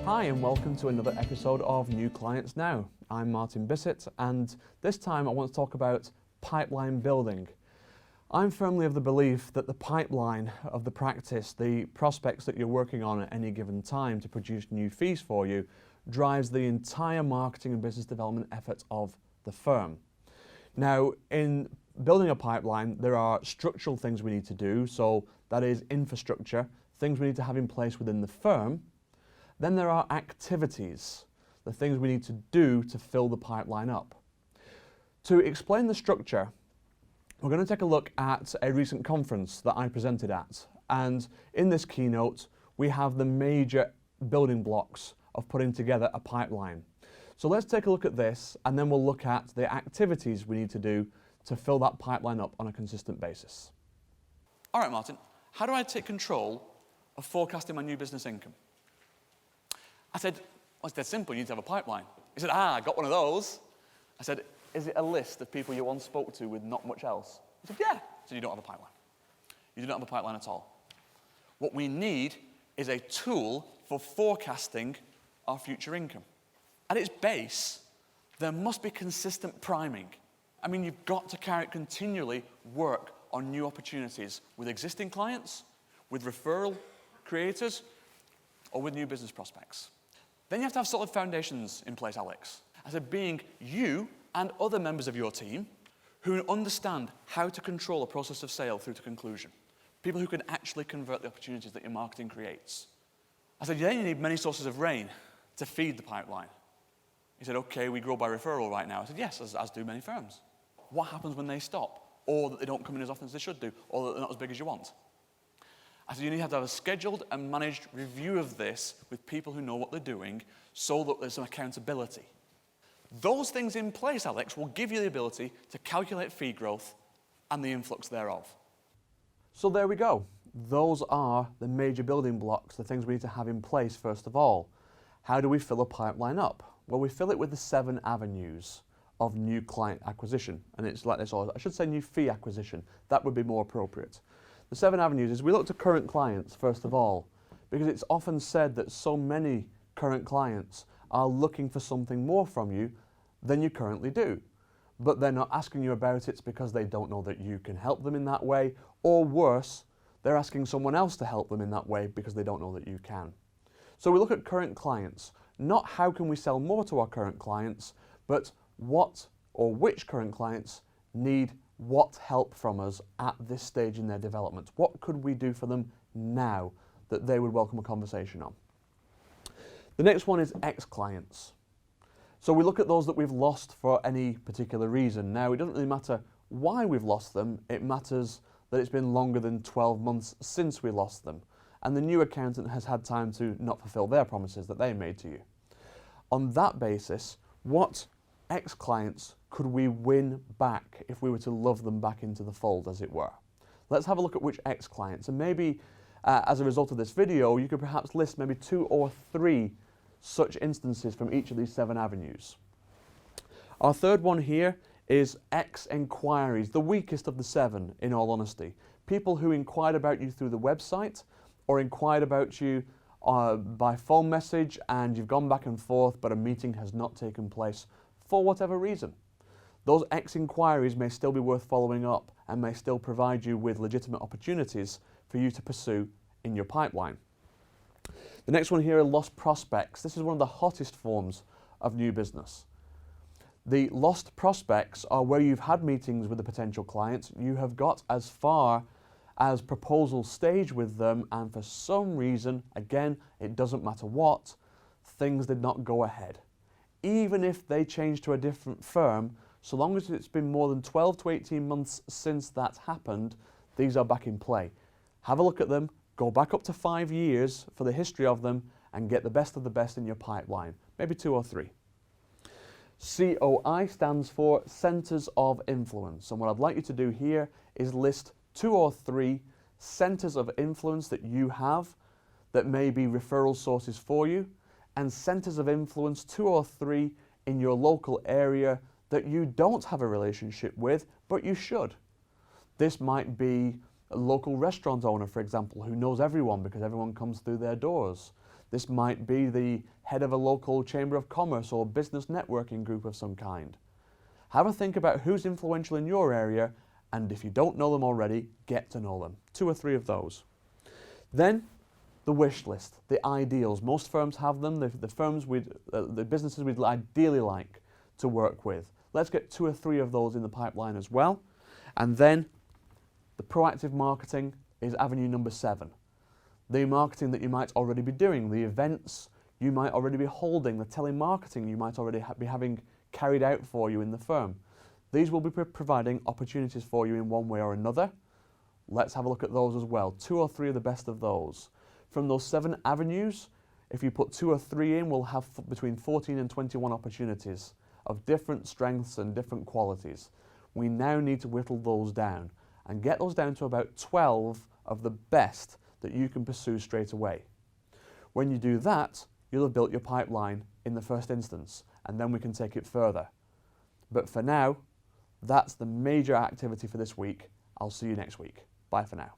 Hi and welcome to another episode of New Clients Now. I'm Martin Bissett and this time I want to talk about pipeline building. I'm firmly of the belief that the pipeline of the practice, the prospects that you're working on at any given time to produce new fees for you, drives the entire marketing and business development effort of the firm. Now, in building a pipeline, there are structural things we need to do, so that is infrastructure, things we need to have in place within the firm. Then there are activities, the things we need to do to fill the pipeline up. To explain the structure, we're going to take a look at a recent conference that I presented at. And in this keynote, we have the major building blocks of putting together a pipeline. So let's take a look at this, and then we'll look at the activities we need to do to fill that pipeline up on a consistent basis. All right, Martin, how do I take control of forecasting my new business income? I said, well, it's dead simple, you need to have a pipeline. He said, I got one of those. I said, is it a list of people you once spoke to with not much else? He said, yeah. I said, you don't have a pipeline. You do not have a pipeline at all. What we need is a tool for forecasting our future income. At its base, there must be consistent priming. I mean, you've got to continually work on new opportunities with existing clients, with referral creators, or with new business prospects. Then you have to have solid foundations in place, Alex. I said, being you and other members of your team who understand how to control a process of sale through to conclusion. People who can actually convert the opportunities that your marketing creates. I said, then you need many sources of rain to feed the pipeline. He said, okay, we grow by referral right now. I said, yes, as do many firms. What happens when they stop? Or that they don't come in as often as they should do? Or that they're not as big as you want? I said, you need to have a scheduled and managed review of this with people who know what they're doing so that there's some accountability. Those things in place, Alex, will give you the ability to calculate fee growth and the influx thereof. So there we go. Those are the major building blocks, the things we need to have in place first of all. How do we fill a pipeline up? Well, we fill it with the 7 avenues of new client acquisition. And it's like this, or I should say new fee acquisition. That would be more appropriate. The 7 avenues is we look to current clients first of all, because it's often said that so many current clients are looking for something more from you than you currently do. But they're not asking you about it because they don't know that you can help them in that way, or worse, they're asking someone else to help them in that way because they don't know that you can. So we look at current clients, not how can we sell more to our current clients, but what or which current clients need what help from us at this stage in their development. What could we do for them now that they would welcome a conversation on? The next one is ex-clients. So we look at those that we've lost for any particular reason. Now, it doesn't really matter why we've lost them, it matters that it's been longer than 12 months since we lost them, and the new accountant has had time to not fulfill their promises that they made to you. On that basis, what ex-clients could we win back if we were to love them back into the fold, as it were? Let's have a look at which ex-clients, and maybe as a result of this video, you could perhaps list maybe 2 or 3 such instances from each of these 7 avenues. Our third one here is ex-inquiries, the weakest of the 7, in all honesty. People who inquired about you through the website, or inquired about you by phone message, and you've gone back and forth, but a meeting has not taken place for whatever reason. Those ex-inquiries may still be worth following up and may still provide you with legitimate opportunities for you to pursue in your pipeline. The next one here are lost prospects. This is one of the hottest forms of new business. The lost prospects are where you've had meetings with a potential client, you have got as far as proposal stage with them, and for some reason, again, it doesn't matter what, things did not go ahead. Even if they change to a different firm, so long as it's been more than 12 to 18 months since that happened, these are back in play. Have a look at them, go back up to 5 years for the history of them, and get the best of the best in your pipeline, maybe 2 or 3. COI stands for Centers of Influence, and what I'd like you to do here is list 2 or 3 centers of influence that you have that may be referral sources for you, and centers of influence 2 or 3 in your local area that you don't have a relationship with, but you should. This might be a local restaurant owner, for example, who knows everyone because everyone comes through their doors. This might be the head of a local chamber of commerce or business networking group of some kind. Have a think about who's influential in your area, and if you don't know them already, get to know them. 2 or 3 of those. Then, the wish list, the ideals. Most firms have them, the businesses we'd ideally like to work with. Let's get 2 or 3 of those in the pipeline as well. And then, the proactive marketing is avenue number 7. The marketing that you might already be doing, the events you might already be holding, the telemarketing you might already be having carried out for you in the firm. These will be providing opportunities for you in one way or another. Let's have a look at those as well. 2 or 3 of the best of those. From those 7 avenues, if you put 2 or 3 in, we'll have between 14 and 21 opportunities of different strengths and different qualities. We now need to whittle those down and get those down to about 12 of the best that you can pursue straight away. When you do that, you'll have built your pipeline in the first instance, and then we can take it further. But for now, that's the major activity for this week. I'll see you next week. Bye for now.